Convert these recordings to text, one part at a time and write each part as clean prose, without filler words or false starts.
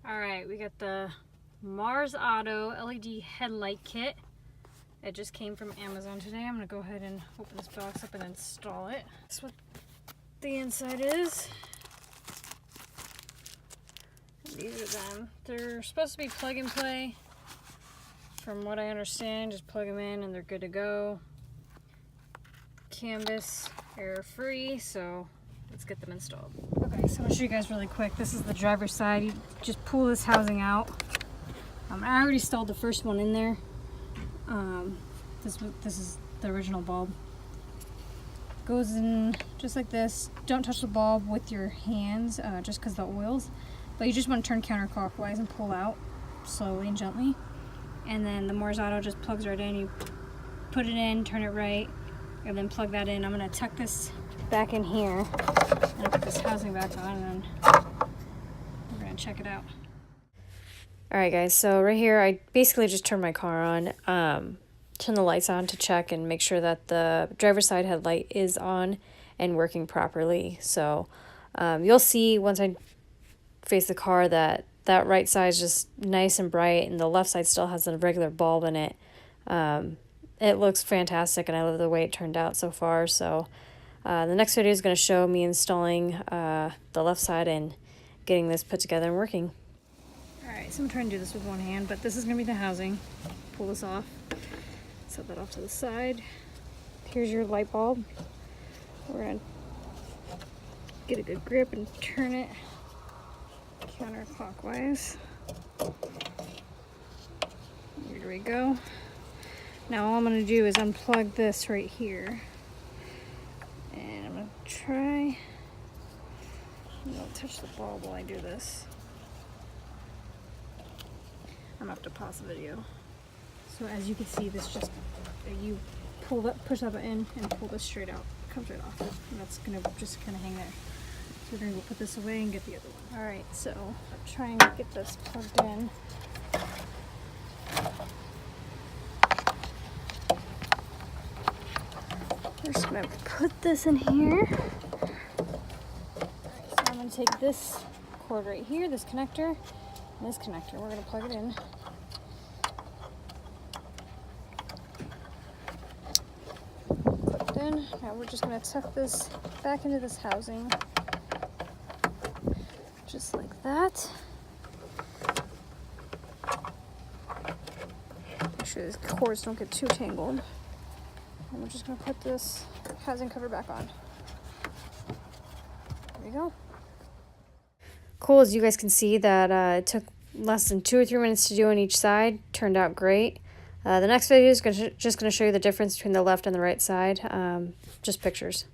Alright, we got the Marsauto LED headlight kit. It just came from Amazon today. I'm going to go ahead and open this box up and install it. That's what the inside is. And these are them. They're supposed to be plug and play. From what I understand, just plug them in and they're good to go. Canvas, air free, so let's get them installed. Okay, so I'll show you guys really quick. This is the driver's side. You just pull this housing out. I already installed the first one in there. This is the original bulb. Goes in just like this. Don't touch the bulb with your hands, just because the oils. But you just want to turn counterclockwise and pull out slowly and gently. And then the Marsauto just plugs right in. You put it in, turn it right, and then plug that in. I'm going to tuck this back in here and put this housing back on, and then we're going to check it out. Alright guys, so right here I basically just turned my car on, turn the lights on to check and make sure that the driver's side headlight is on and working properly. So you'll see once I face the car that right side is just nice and bright and the left side still has a regular bulb in it. It looks fantastic and I love the way it turned out so far. So the next video is going to show me installing the left side and getting this put together and working. Alright, so I'm trying to do this with one hand, but this is going to be the housing. Pull this off, set that off to the side. Here's your light bulb. We're going to get a good grip and turn it counterclockwise. Here we go. Now all I'm going to do is unplug this right here. And I'm going to try, don't touch the bulb while I do this. I'm going to have to pause the video. So as you can see, this just, you pull that, push that button and pull this straight out. It comes right off. And that's going to just kind of hang there. So we're going to go put this away and get the other one. Alright, so I'm trying to get this plugged in. We're just going to put this in here. Alright, so I'm going to take this cord right here, this connector, and this connector. We're going to plug it in. Plugged in. Now we're just going to tuck this back into this housing. Just like that. Make sure these cords don't get too tangled. And we're just going to put this housing cover back on. There we go. Cool, as you guys can see that it took less than 2 or 3 minutes to do on each side. Turned out great. The next video is just going to show you the difference between the left and the right side. Just pictures.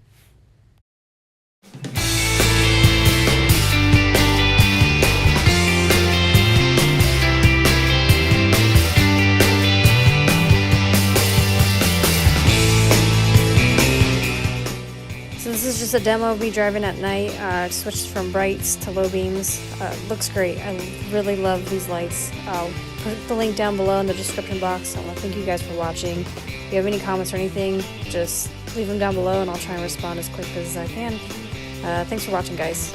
This is just a demo of me driving at night. Switched from brights to low beams. Looks great. I really love these lights. I'll put the link down below in the description box. I want to thank you guys for watching. If you have any comments or anything, just leave them down below and I'll try and respond as quick as I can. Thanks for watching, guys.